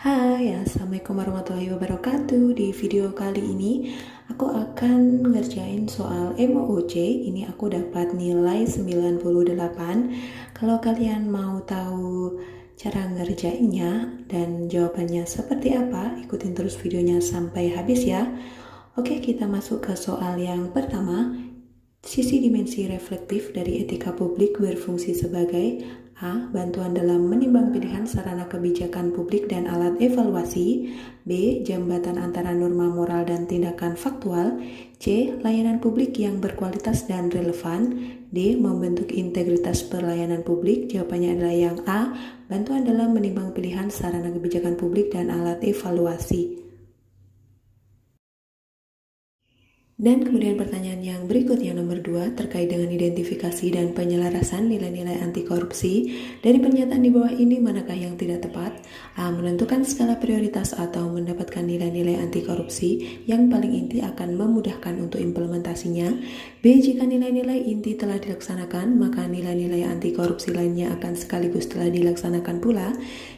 Hai, Assalamualaikum warahmatullahi wabarakatuh. Di video kali ini aku akan ngerjain soal MOOC. Ini aku dapat nilai 98. Kalau kalian mau tahu cara ngerjainnya dan jawabannya seperti apa, ikutin terus videonya sampai habis ya. Oke, kita masuk ke soal yang pertama. Sisi dimensi reflektif dari etika publik berfungsi sebagai A. Bantuan dalam menimbang pilihan sarana kebijakan publik dan alat evaluasi. B. Jembatan antara norma moral dan tindakan faktual. C. Layanan publik yang berkualitas dan relevan. D. Membentuk integritas pelayanan publik. Jawabannya adalah yang A. Bantuan dalam menimbang pilihan sarana kebijakan publik dan alat evaluasi. Dan kemudian pertanyaan yang berikutnya nomor 2 terkait dengan identifikasi dan penyelarasan nilai-nilai anti korupsi. Dari pernyataan di bawah ini manakah yang tidak tepat? A. Menentukan skala prioritas atau mendapatkan nilai-nilai anti korupsi yang paling inti akan memudahkan untuk implementasinya. B. Jika nilai-nilai inti telah dilaksanakan, maka nilai-nilai anti korupsi lainnya akan sekaligus telah dilaksanakan pula.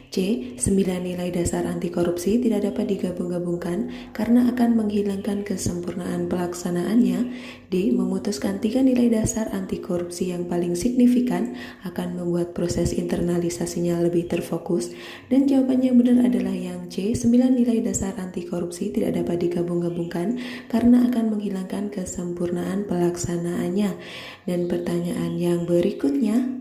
C. 9 nilai dasar anti korupsi tidak dapat digabung-gabungkan karena akan menghilangkan kesempurnaan pelaksanaannya. D. Memutuskan 3 nilai dasar anti korupsi yang paling signifikan akan membuat proses internalisasinya lebih terfokus. Dan jawabannya yang benar adalah yang C. 9 nilai dasar anti korupsi tidak dapat digabung-gabungkan karena akan menghilangkan kesempurnaan pelaksanaannya. Dan pertanyaan yang berikutnya,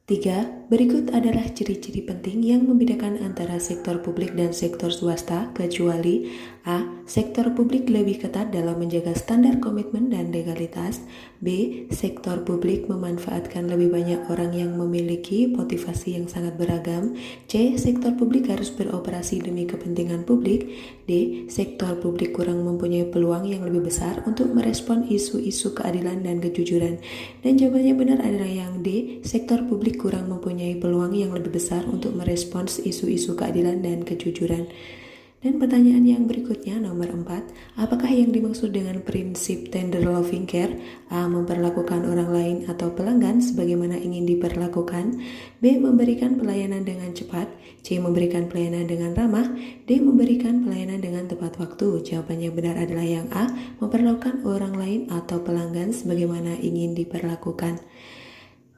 3. Berikut adalah ciri-ciri penting yang membedakan antara sektor publik dan sektor swasta, kecuali A. Sektor publik lebih ketat dalam menjaga standar komitmen dan legalitas. B. Sektor publik memanfaatkan lebih banyak orang yang memiliki motivasi yang sangat beragam. C. Sektor publik harus beroperasi demi kepentingan publik. D. Sektor publik kurang mempunyai peluang yang lebih besar untuk merespon isu-isu keadilan dan kejujuran. Dan jawabannya benar adalah yang D. Sektor publik kurang mempunyai peluang yang lebih besar untuk merespons isu-isu keadilan dan kejujuran. Dan pertanyaan yang berikutnya nomor 4, apakah yang dimaksud dengan prinsip tender loving care? A. Memperlakukan orang lain atau pelanggan sebagaimana ingin diperlakukan. B. Memberikan pelayanan dengan cepat. C. Memberikan pelayanan dengan ramah. D. Memberikan pelayanan dengan tepat waktu. Jawabannya benar adalah yang A. Memperlakukan orang lain atau pelanggan sebagaimana ingin diperlakukan.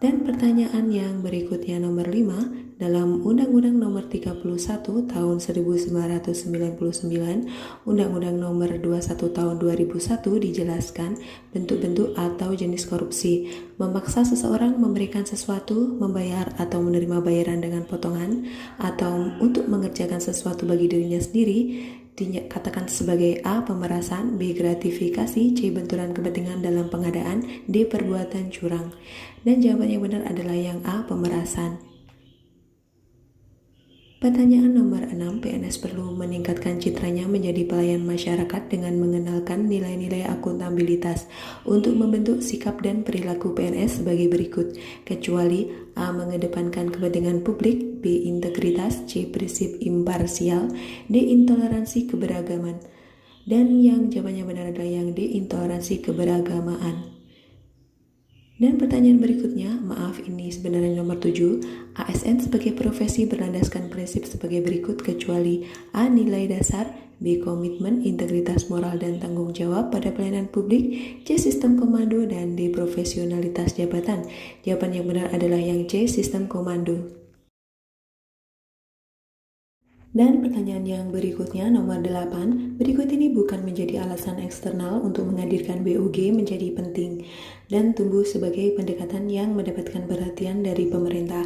Dan pertanyaan yang berikutnya nomor 5, dalam Undang-Undang nomor 31 tahun 1999, Undang-Undang nomor 21 tahun 2001 dijelaskan bentuk-bentuk atau jenis korupsi: memaksa seseorang memberikan sesuatu, membayar atau menerima bayaran dengan potongan, atau untuk mengerjakan sesuatu bagi dirinya sendiri. Dikatakan sebagai A. Pemerasan, B. Gratifikasi, C. Benturan kepentingan dalam pengadaan, D. Perbuatan curang. Dan jawaban yang benar adalah yang A. Pemerasan. Pertanyaan nomor 6, PNS perlu meningkatkan citranya menjadi pelayan masyarakat dengan mengenalkan nilai-nilai akuntabilitas untuk membentuk sikap dan perilaku PNS sebagai berikut, kecuali A. Mengedepankan kepentingan publik, B. Integritas, C. Prinsip imparsial, D. Intoleransi keberagaman. Dan yang jawabannya benar adalah yang D. Intoleransi keberagamaan. Dan pertanyaan berikutnya, maaf ini sebenarnya nomor 7, ASN sebagai profesi berlandaskan prinsip sebagai berikut kecuali A. Nilai dasar, B. Komitmen, integritas moral dan tanggung jawab pada pelayanan publik, C. Sistem komando, dan D. Profesionalitas jabatan. Jawaban yang benar adalah yang C. Sistem komando. Dan pertanyaan yang berikutnya nomor 8, berikut ini bukan menjadi alasan eksternal untuk menghadirkan BOG menjadi penting dan tumbuh sebagai pendekatan yang mendapatkan perhatian dari pemerintah.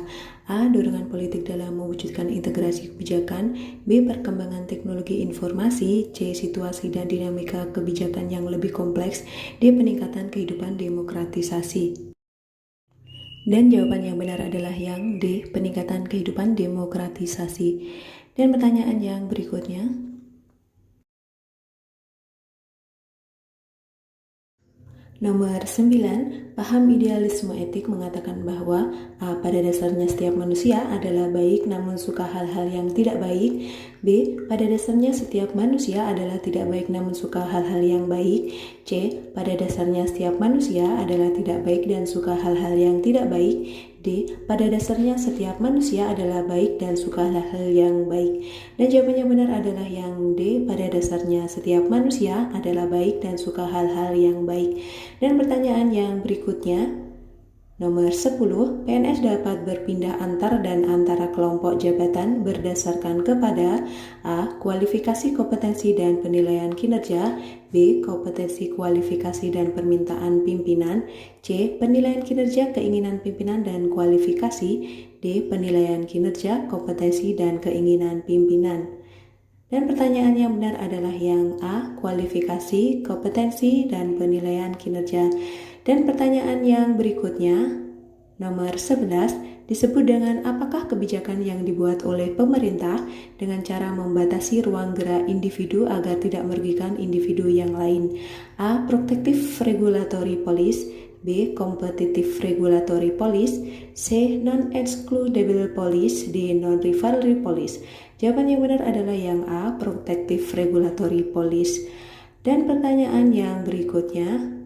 A. Dorongan politik dalam mewujudkan integrasi kebijakan. B. Perkembangan teknologi informasi. C. Situasi dan dinamika kebijakan yang lebih kompleks. D. Peningkatan kehidupan demokratisasi. Dan jawaban yang benar adalah yang D. Peningkatan kehidupan demokratisasi. Dan pertanyaan yang berikutnya, nomor 9, paham idealisme etik mengatakan bahwa A. Pada dasarnya setiap manusia adalah baik namun suka hal-hal yang tidak baik. B. Pada dasarnya setiap manusia adalah tidak baik namun suka hal-hal yang baik. C. Pada dasarnya setiap manusia adalah tidak baik dan suka hal-hal yang tidak baik. D. Pada dasarnya setiap manusia adalah baik dan suka hal-hal yang baik. Dan jawaban yang benar adalah yang D. Pada dasarnya setiap manusia adalah baik dan suka hal-hal yang baik. Dan pertanyaan yang berikutnya, nomor 10, PNS dapat berpindah antar dan antara kelompok jabatan berdasarkan kepada A. Kualifikasi kompetensi dan penilaian kinerja, B. Kompetensi kualifikasi dan permintaan pimpinan, C. Penilaian kinerja keinginan pimpinan dan kualifikasi, D. Penilaian kinerja kompetensi dan keinginan pimpinan. Dan pertanyaan yang benar adalah yang A. Kualifikasi, kompetensi, dan penilaian kinerja. Dan pertanyaan yang berikutnya, nomor 11, disebut dengan apakah kebijakan yang dibuat oleh pemerintah dengan cara membatasi ruang gerak individu agar tidak merugikan individu yang lain. A. Protective Regulatory Policy, B. Competitive Regulatory Policy, C. Non-Excludable Policy, D. Non-Rivalry Policy. Jawaban yang benar adalah yang A. Protective Regulatory Policy. Dan pertanyaan yang berikutnya,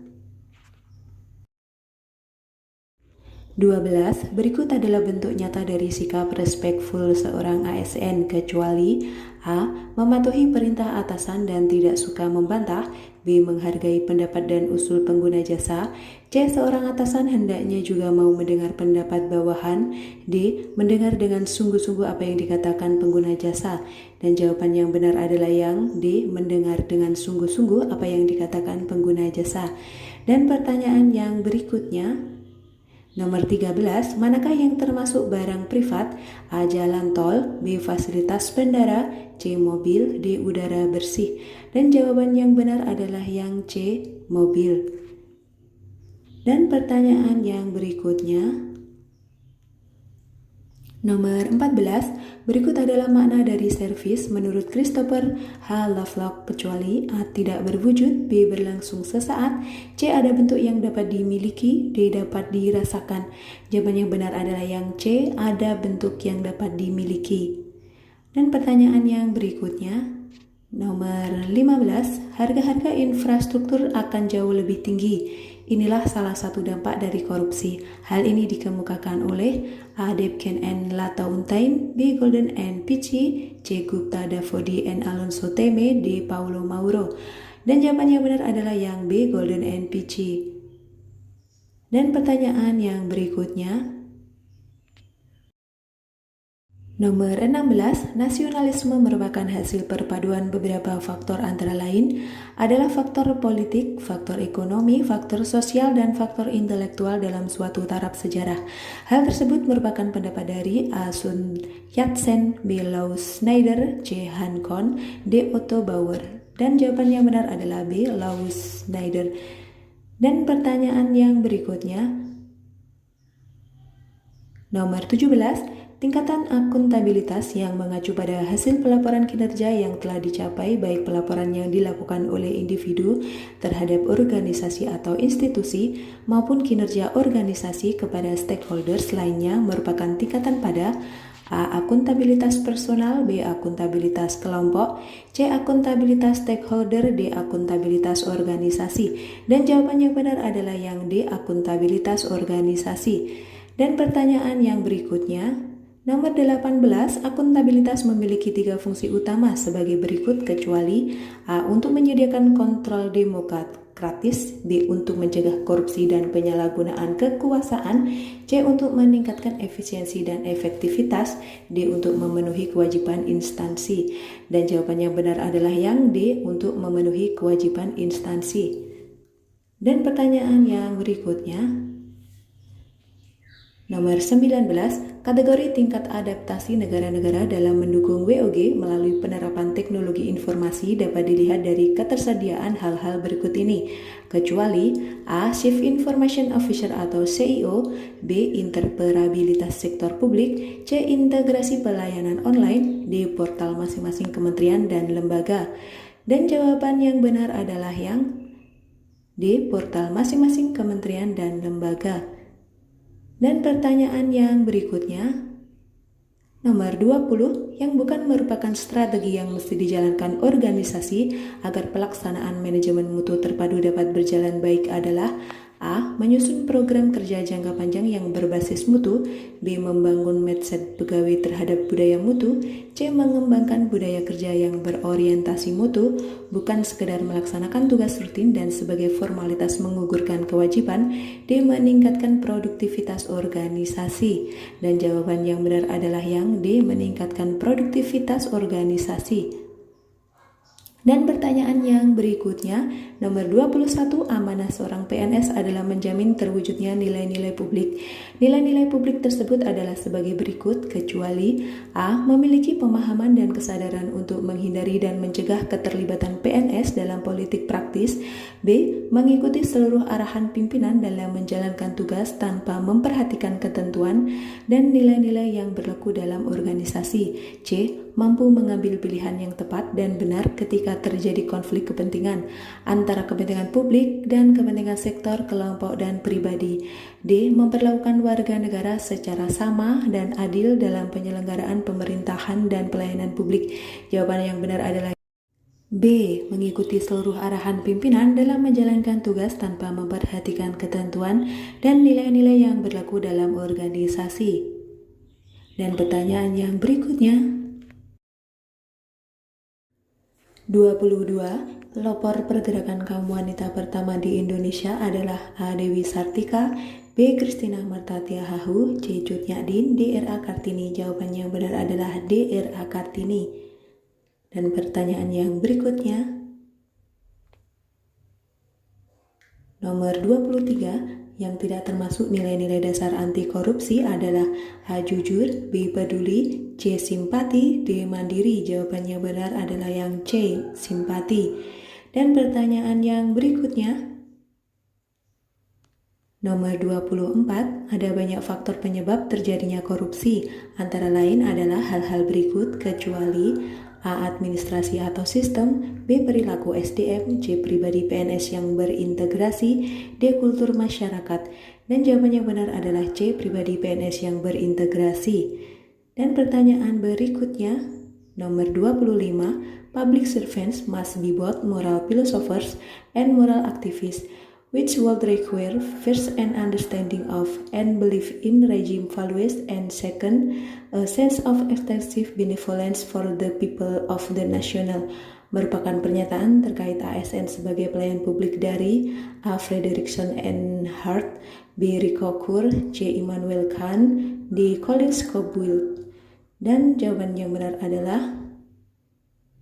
12. Berikut adalah bentuk nyata dari sikap respectful seorang ASN kecuali A. Mematuhi perintah atasan dan tidak suka membantah, B. Menghargai pendapat dan usul pengguna jasa, C. Seorang atasan hendaknya juga mau mendengar pendapat bawahan, D. Mendengar dengan sungguh-sungguh apa yang dikatakan pengguna jasa. Dan jawaban yang benar adalah yang D. Mendengar dengan sungguh-sungguh apa yang dikatakan pengguna jasa. Dan pertanyaan yang berikutnya, nomor 13, manakah yang termasuk barang privat? A. Jalan tol, B. Fasilitas bandara, C. Mobil, D. Udara bersih. Dan jawaban yang benar adalah yang C. Mobil. Dan pertanyaan yang berikutnya, nomor 14, berikut adalah makna dari servis menurut Christopher H. Lovelock kecuali A. Tidak berwujud, B. Berlangsung sesaat, C. Ada bentuk yang dapat dimiliki, D. Dapat dirasakan. Jawaban yang benar adalah yang C. Ada bentuk yang dapat dimiliki. Dan pertanyaan yang berikutnya, nomor 15, harga-harga infrastruktur akan jauh lebih tinggi. Inilah salah satu dampak dari korupsi. Hal ini dikemukakan oleh A. Debken and Latauntain, B. Golden and Pichi, C. Gupta Davodi and Alonso Teme, D. Paulo Mauro. Dan jawaban yang benar adalah yang B. Golden and Pichi. Dan pertanyaan yang berikutnya, nomor 16, nasionalisme merupakan hasil perpaduan beberapa faktor antara lain adalah faktor politik, faktor ekonomi, faktor sosial, dan faktor intelektual dalam suatu taraf sejarah. Hal tersebut merupakan pendapat dari A. Sun Yat-sen, B. Louis Schneider, C. Han Kon, D. Otto Bauer. Dan jawaban yang benar adalah B. Louis Schneider. Dan pertanyaan yang berikutnya, nomor 17, tingkatan akuntabilitas yang mengacu pada hasil pelaporan kinerja yang telah dicapai baik pelaporan yang dilakukan oleh individu terhadap organisasi atau institusi maupun kinerja organisasi kepada stakeholders lainnya merupakan tingkatan pada A. Akuntabilitas personal, B. Akuntabilitas kelompok, C. Akuntabilitas stakeholder, D. Akuntabilitas organisasi. Dan jawaban yang benar adalah yang D. Akuntabilitas organisasi. Dan pertanyaan yang berikutnya, nomor 18, akuntabilitas memiliki 3 fungsi utama sebagai berikut kecuali A. Untuk menyediakan kontrol demokratis, B. Untuk mencegah korupsi dan penyalahgunaan kekuasaan, C. Untuk meningkatkan efisiensi dan efektivitas, D. Untuk memenuhi kewajiban instansi. Dan jawaban yang benar adalah yang D. Untuk memenuhi kewajiban instansi. Dan pertanyaan yang berikutnya, nomor 19, kategori tingkat adaptasi negara-negara dalam mendukung WOG melalui penerapan teknologi informasi dapat dilihat dari ketersediaan hal-hal berikut ini, kecuali A. Chief Information Officer atau CIO, B. Interoperabilitas sektor publik, C. Integrasi pelayanan online, D. Portal masing-masing kementerian dan lembaga. Dan jawaban yang benar adalah yang D. Portal masing-masing kementerian dan lembaga. Dan pertanyaan yang berikutnya, nomor 20, yang bukan merupakan strategi yang mesti dijalankan organisasi agar pelaksanaan manajemen mutu terpadu dapat berjalan baik adalah A. Menyusun program kerja jangka panjang yang berbasis mutu. B. Membangun mindset pegawai terhadap budaya mutu. C. Mengembangkan budaya kerja yang berorientasi mutu, bukan sekedar melaksanakan tugas rutin dan sebagai formalitas menggugurkan kewajiban. D. Meningkatkan produktivitas organisasi. Dan jawaban yang benar adalah yang D. Meningkatkan produktivitas organisasi. Dan pertanyaan yang berikutnya, nomor 21, amanah seorang PNS adalah menjamin terwujudnya nilai-nilai publik. Nilai-nilai publik tersebut adalah sebagai berikut, kecuali A. Memiliki pemahaman dan kesadaran untuk menghindari dan mencegah keterlibatan PNS dalam politik praktis. B. Mengikuti seluruh arahan pimpinan dalam menjalankan tugas tanpa memperhatikan ketentuan dan nilai-nilai yang berlaku dalam organisasi. C. Mampu mengambil pilihan yang tepat dan benar ketika terjadi konflik kepentingan antara kepentingan publik dan kepentingan sektor, kelompok, dan pribadi. D. Memperlakukan warga negara secara sama dan adil dalam penyelenggaraan pemerintahan dan pelayanan publik. Jawaban yang benar adalah B. Mengikuti seluruh arahan pimpinan dalam menjalankan tugas tanpa memperhatikan ketentuan dan nilai-nilai yang berlaku dalam organisasi. Dan pertanyaan yang berikutnya, 22. Pelopor pergerakan kaum wanita pertama di Indonesia adalah A. Dewi Sartika, B. Christina Martatia Hahu, C. Cut Nyak-Din, D. R.A. Kartini. Jawaban yang benar adalah D. R.A. Kartini. Dan pertanyaan yang berikutnya, nomor 23, yang tidak termasuk nilai-nilai dasar anti korupsi adalah A. Jujur, B. Peduli, C. Simpati, D. Mandiri. Jawaban yang benar adalah yang C. Simpati. Dan pertanyaan yang berikutnya, nomor 24, ada banyak faktor penyebab terjadinya korupsi. Antara lain adalah hal-hal berikut, kecuali A. Administrasi atau sistem, B. Perilaku SDM, C. Pribadi PNS yang berintegrasi, D. Kultur masyarakat. Dan jawaban yang benar adalah C. Pribadi PNS yang berintegrasi. Dan pertanyaan berikutnya, nomor 25, public servants must be both moral philosophers and moral activists, which would require first an understanding of and belief in regime values, and second, a sense of extensive benevolence for the people of the national. Merupakan pernyataan terkait ASN sebagai pelayan publik dari A. Frederickson and Hart, B. Rico Kur, C. Immanuel Kant, D. Collins Cobwell. Dan jawaban yang benar adalah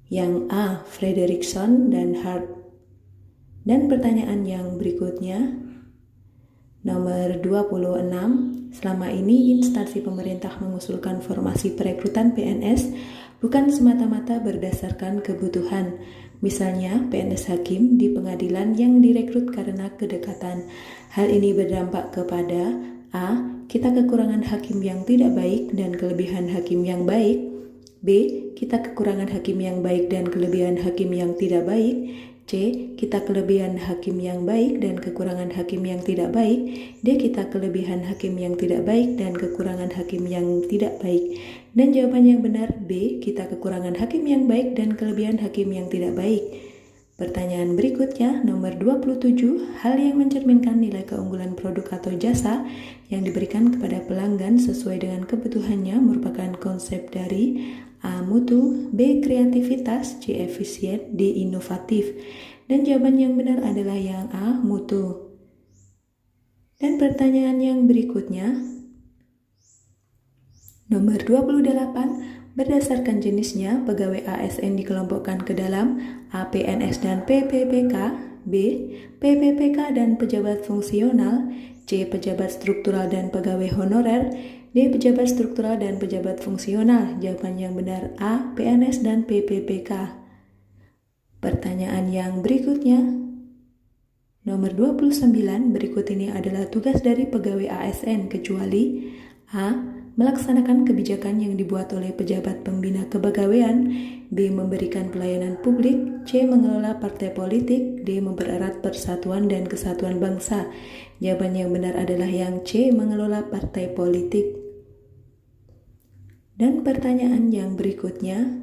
yang A. Frederickson dan Hart. Dan pertanyaan yang berikutnya, nomor 26, selama ini instansi pemerintah mengusulkan formasi perekrutan PNS bukan semata-mata berdasarkan kebutuhan. Misalnya PNS hakim di pengadilan yang direkrut karena kedekatan. Hal ini berdampak kepada A. Kita kekurangan hakim yang tidak baik dan kelebihan hakim yang baik. B. Kita kekurangan hakim yang baik dan kelebihan hakim yang tidak baik. C. Kita kelebihan hakim yang baik dan kekurangan hakim yang tidak baik. D. Kita kelebihan hakim yang tidak baik dan kekurangan hakim yang tidak baik. Dan jawaban yang benar B. Kita kekurangan hakim yang baik dan kelebihan hakim yang tidak baik. Pertanyaan berikutnya, nomor 27, hal yang mencerminkan nilai keunggulan produk atau jasa yang diberikan kepada pelanggan sesuai dengan kebutuhannya merupakan konsep dari A. Mutu, B. Kreativitas, C. Efisien, D. Inovatif. Dan jawaban yang benar adalah yang A. Mutu. Dan pertanyaan yang berikutnya, nomor 28, berdasarkan jenisnya, pegawai ASN dikelompokkan ke dalam A. PNS dan PPPK, B. PPPK dan pejabat fungsional, C. Pejabat struktural dan pegawai honorer, D. Pejabat struktural dan pejabat fungsional. Jawaban yang benar A. PNS dan PPPK. Pertanyaan yang berikutnya, nomor 29, berikut ini adalah tugas dari pegawai ASN kecuali A. Melaksanakan kebijakan yang dibuat oleh pejabat pembina kepegawaian, B. Memberikan pelayanan publik, C. Mengelola partai politik, D. Mempererat persatuan dan kesatuan bangsa. Jawaban yang benar adalah yang C. Mengelola partai politik. Dan pertanyaan yang berikutnya,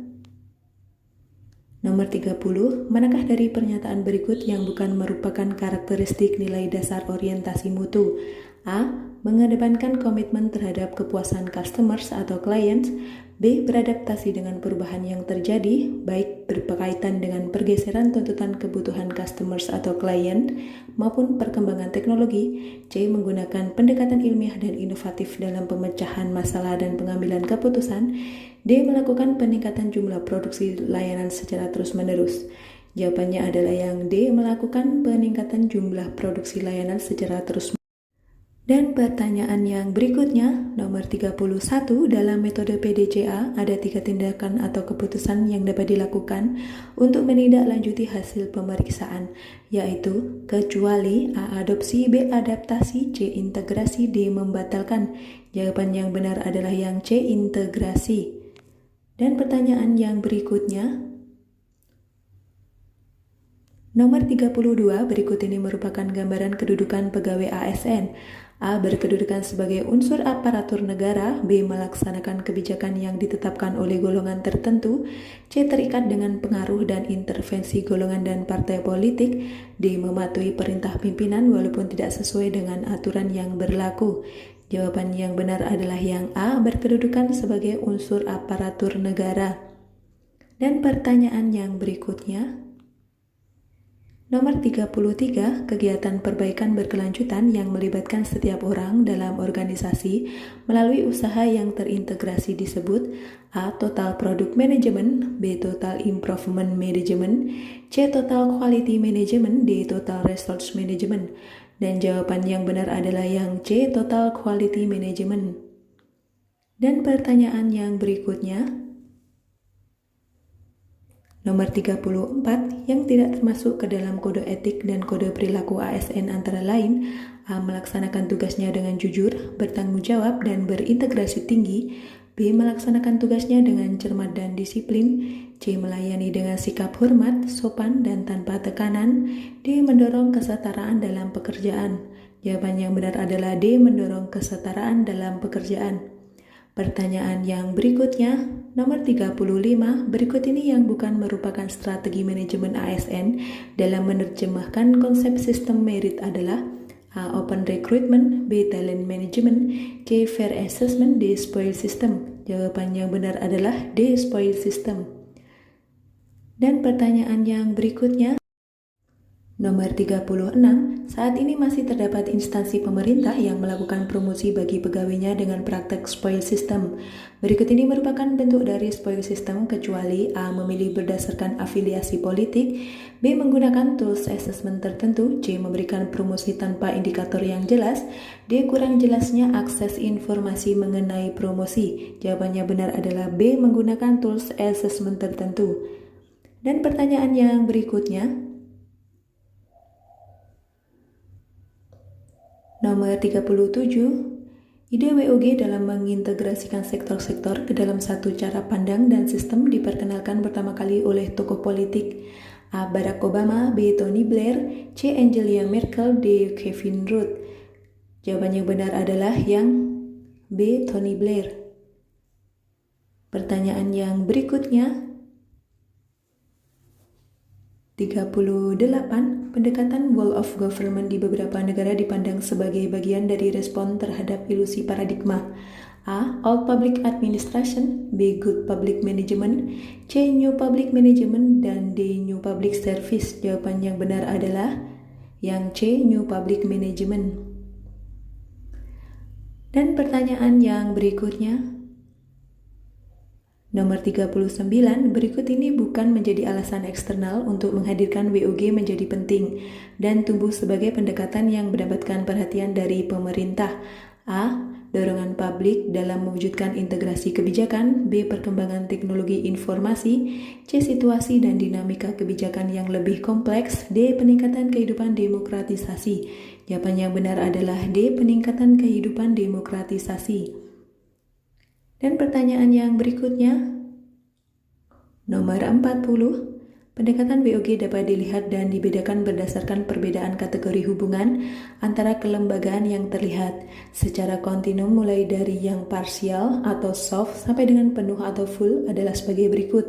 Nomor 30, manakah dari pernyataan berikut yang bukan merupakan karakteristik nilai dasar orientasi mutu? A. Mengedepankan komitmen terhadap kepuasan customers atau clients. B. Beradaptasi dengan perubahan yang terjadi, baik berkaitan dengan pergeseran tuntutan kebutuhan customers atau klien maupun perkembangan teknologi. C. Menggunakan pendekatan ilmiah dan inovatif dalam pemecahan masalah dan pengambilan keputusan. D. Melakukan peningkatan jumlah produksi layanan secara terus-menerus. Jawabannya adalah yang D. Melakukan peningkatan jumlah produksi layanan secara terus-menerus. Dan pertanyaan yang berikutnya, nomor 31, dalam metode PDCA ada 3 tindakan atau keputusan yang dapat dilakukan untuk menindaklanjuti hasil pemeriksaan, yaitu kecuali A. Adopsi, B. Adaptasi, C. Integrasi, D. Membatalkan. Jawaban yang benar adalah yang C. Integrasi. Dan pertanyaan yang berikutnya, nomor 32, berikut ini merupakan gambaran kedudukan pegawai ASN. A. Berkedudukan sebagai unsur aparatur negara. B. Melaksanakan kebijakan yang ditetapkan oleh golongan tertentu. C. Terikat dengan pengaruh dan intervensi golongan dan partai politik. D. Mematuhi perintah pimpinan walaupun tidak sesuai dengan aturan yang berlaku. Jawaban yang benar adalah yang A. Berkedudukan sebagai unsur aparatur negara. Dan pertanyaan yang berikutnya, nomor 33, kegiatan perbaikan berkelanjutan yang melibatkan setiap orang dalam organisasi melalui usaha yang terintegrasi disebut A. Total Product Management, B. Total Improvement Management, C. Total Quality Management, D. Total Resource Management. Dan jawaban yang benar adalah yang C. Total Quality Management. Dan pertanyaan yang berikutnya, nomor 34, yang tidak termasuk ke dalam kode etik dan kode perilaku ASN antara lain: A. Melaksanakan tugasnya dengan jujur, bertanggung jawab, dan berintegrasi tinggi. B. Melaksanakan tugasnya dengan cermat dan disiplin. C. Melayani dengan sikap hormat, sopan, dan tanpa tekanan. D. Mendorong kesetaraan dalam pekerjaan. Jawaban yang benar adalah D. Mendorong kesetaraan dalam pekerjaan. Pertanyaan yang berikutnya, nomor 35, berikut ini yang bukan merupakan strategi manajemen ASN dalam menerjemahkan konsep sistem merit adalah A. Open Recruitment, B. Talent Management, C. Fair Assessment, D. Spoil System. Jawaban yang benar adalah D. Spoil System. Dan pertanyaan yang berikutnya, nomor 36, saat ini masih terdapat instansi pemerintah yang melakukan promosi bagi pegawainya dengan praktek spoil system. Berikut ini merupakan bentuk dari spoil system kecuali A. Memilih berdasarkan afiliasi politik, B. Menggunakan tools assessment tertentu, C. Memberikan promosi tanpa indikator yang jelas, D. Kurang jelasnya akses informasi mengenai promosi. Jawabannya benar adalah B. Menggunakan tools assessment tertentu. Dan pertanyaan yang berikutnya, nomor 37, ide WOG dalam mengintegrasikan sektor-sektor ke dalam satu cara pandang dan sistem diperkenalkan pertama kali oleh tokoh politik A. Barack Obama, B. Tony Blair, C. Angela Merkel, D. Kevin Rudd. Jawaban yang benar adalah yang B. Tony Blair. Pertanyaan yang berikutnya, 38, pendekatan wall of government di beberapa negara dipandang sebagai bagian dari respon terhadap ilusi paradigma. A. Old Public Administration, B. Good Public Management, C. New Public Management, dan D. New Public Service. Jawaban yang benar adalah yang C. New Public Management. Dan pertanyaan yang berikutnya, nomor 39, berikut ini bukan menjadi alasan eksternal untuk menghadirkan WOG menjadi penting dan tumbuh sebagai pendekatan yang mendapatkan perhatian dari pemerintah. A. Dorongan publik dalam mewujudkan integrasi kebijakan, B. Perkembangan teknologi informasi, C. Situasi dan dinamika kebijakan yang lebih kompleks, D. Peningkatan kehidupan demokratisasi. Jawaban yang benar adalah D. Peningkatan kehidupan demokratisasi. Dan pertanyaan yang berikutnya, nomor 40, pendekatan WOG dapat dilihat dan dibedakan berdasarkan perbedaan kategori hubungan antara kelembagaan yang terlihat secara kontinum mulai dari yang parsial atau soft sampai dengan penuh atau full adalah sebagai berikut.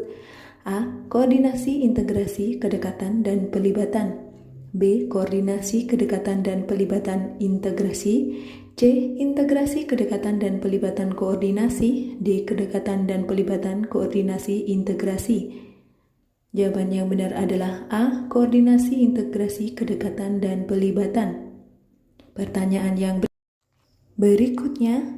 A. Koordinasi, integrasi, kedekatan, dan pelibatan. B. Koordinasi, kedekatan, dan pelibatan integrasi. C. Integrasi, kedekatan, dan pelibatan koordinasi. D. Kedekatan dan pelibatan koordinasi integrasi. Jawaban yang benar adalah A. Koordinasi, integrasi, kedekatan, dan pelibatan. Pertanyaan yang berikutnya,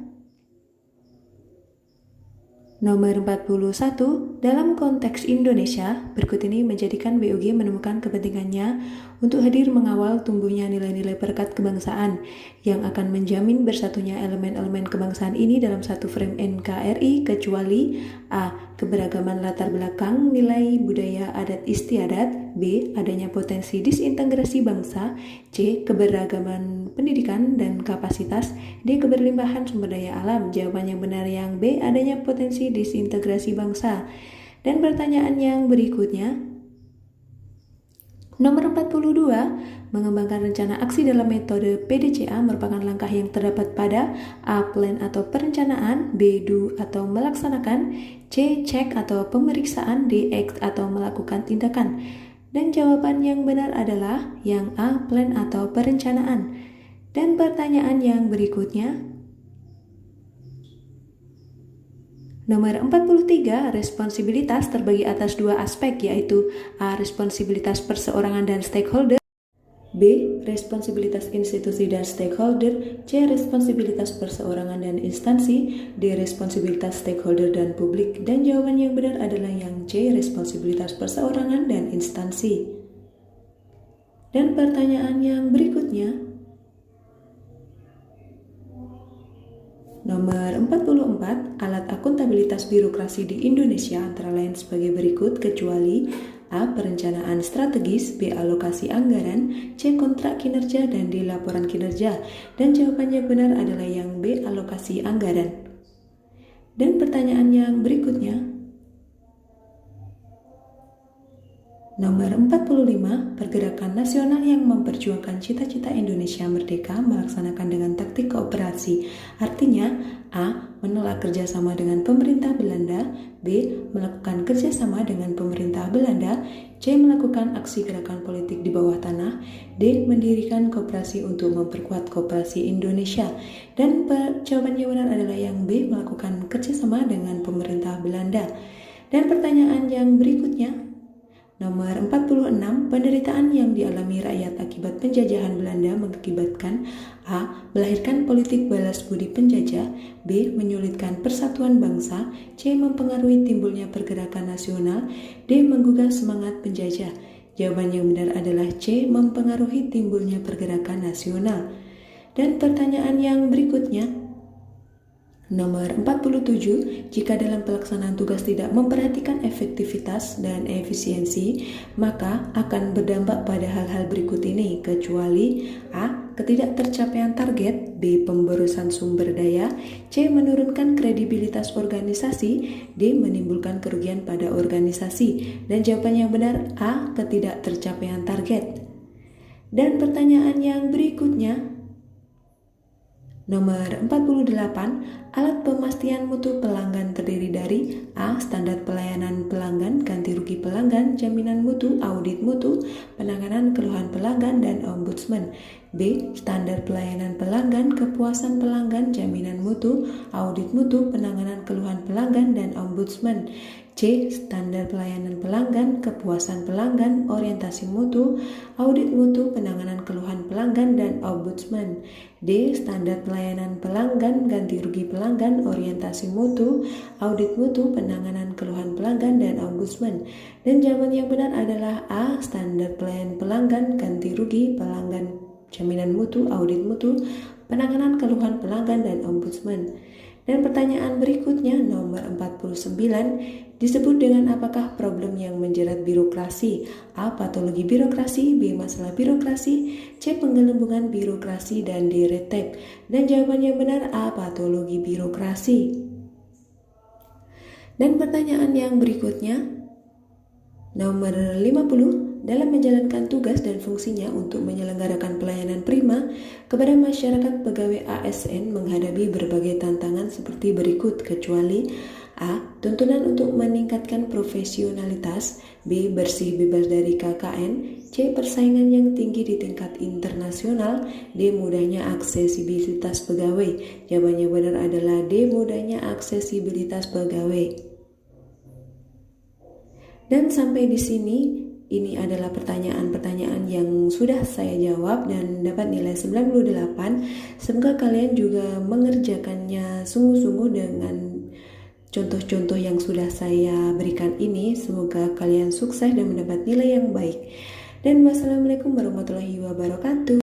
nomor 41, dalam konteks Indonesia, berikut ini menjadikan BUG menemukan kepentingannya untuk hadir mengawal tumbuhnya nilai-nilai perekat kebangsaan yang akan menjamin bersatunya elemen-elemen kebangsaan ini dalam satu frame NKRI kecuali A. Keberagaman latar belakang, nilai, budaya, adat istiadat. B. Adanya potensi disintegrasi bangsa. C. Keberagaman pendidikan dan kapasitas. D. Keberlimpahan sumber daya alam. Jawaban yang benar yang B. Adanya potensi disintegrasi bangsa. Dan pertanyaan yang berikutnya, nomor 42, mengembangkan rencana aksi dalam metode PDCA merupakan langkah yang terdapat pada A. Plan atau perencanaan, B. Do atau melaksanakan, C. Cek atau pemeriksaan, D. Act atau melakukan tindakan. Dan jawaban yang benar adalah yang A. Plan atau perencanaan. Dan pertanyaan yang berikutnya, nomor 43, responsibilitas terbagi atas dua aspek, yaitu A. Responsibilitas perseorangan dan stakeholder, B. Responsibilitas institusi dan stakeholder, C. Responsibilitas perseorangan dan instansi, D. Responsibilitas stakeholder dan publik. Dan jawaban yang benar adalah yang C. Responsibilitas perseorangan dan instansi. Dan pertanyaan yang berikutnya, nomor 44, alat akuntabilitas birokrasi di Indonesia antara lain sebagai berikut kecuali A. Perencanaan strategis, B. Alokasi anggaran, C. Kontrak kinerja, dan D. Laporan kinerja. Dan jawabannya benar adalah yang B. Alokasi anggaran. Dan pertanyaan yang berikutnya, nomor 45, pergerakan nasional yang memperjuangkan cita-cita Indonesia merdeka melaksanakan dengan taktik kooperasi. Artinya, A. Menolak kerjasama dengan pemerintah Belanda, B. Melakukan kerjasama dengan pemerintah Belanda, C. Melakukan aksi gerakan politik di bawah tanah, D. Mendirikan koperasi untuk memperkuat koperasi Indonesia. Dan jawaban yang benar adalah yang B. Melakukan kerjasama dengan pemerintah Belanda. Dan pertanyaan yang berikutnya, nomor 46, penderitaan yang dialami rakyat akibat penjajahan Belanda mengakibatkan A. Melahirkan politik balas budi penjajah, B. Menyulitkan persatuan bangsa, C. Mempengaruhi timbulnya pergerakan nasional, D. Menggugah semangat penjajah. Jawaban yang benar adalah C. Mempengaruhi timbulnya pergerakan nasional. Dan pertanyaan yang berikutnya, nomor 47, jika dalam pelaksanaan tugas tidak memperhatikan efektivitas dan efisiensi, maka akan berdampak pada hal-hal berikut ini, kecuali A. Ketidaktercapaian target, B. Pemborosan sumber daya, C. Menurunkan kredibilitas organisasi, D. Menimbulkan kerugian pada organisasi. Dan jawaban yang benar A. Ketidaktercapaian target. Dan pertanyaan yang berikutnya, nomor 48, alat pemastian mutu pelanggan terdiri dari A. Standar pelayanan pelanggan, ganti rugi pelanggan, jaminan mutu, audit mutu, penanganan keluhan pelanggan, dan ombudsman. B. Standar pelayanan pelanggan, kepuasan pelanggan, jaminan mutu, audit mutu, penanganan keluhan pelanggan, dan ombudsman. C. Standar pelayanan pelanggan, kepuasan pelanggan, orientasi mutu, audit mutu, penanganan keluhan pelanggan, dan ombudsman. D. Standar pelayanan pelanggan, ganti rugi pelanggan, orientasi mutu, audit mutu, penanganan keluhan pelanggan, dan ombudsman. Dan jawaban yang benar adalah A. Standar pelayanan pelanggan, ganti rugi pelanggan, jaminan mutu, audit mutu, penanganan keluhan pelanggan, dan ombudsman. Dan pertanyaan berikutnya, nomor 49, disebut dengan apakah problem yang menjerat birokrasi? A. Patologi birokrasi, B. Masalah birokrasi, C. Penggelembungan birokrasi, dan D. Red tape. Dan jawaban yang benar A. Patologi birokrasi. Dan pertanyaan yang berikutnya, nomor 50, dalam menjalankan tugas dan fungsinya untuk menyelenggarakan pelayanan prima kepada masyarakat, pegawai ASN menghadapi berbagai tantangan seperti berikut, kecuali A. Tuntunan untuk meningkatkan profesionalitas. B. Bersih bebas dari KKN. C. Persaingan yang tinggi di tingkat internasional. D. Mudahnya aksesibilitas pegawai. Jawabannya benar adalah D. Mudahnya aksesibilitas pegawai. Dan sampai di sini, ini adalah pertanyaan-pertanyaan yang sudah saya jawab dan dapat nilai 98. Semoga kalian juga mengerjakannya sungguh-sungguh dengan contoh-contoh yang sudah saya berikan ini. Semoga kalian sukses dan mendapat nilai yang baik. Dan wassalamualaikum warahmatullahi wabarakatuh.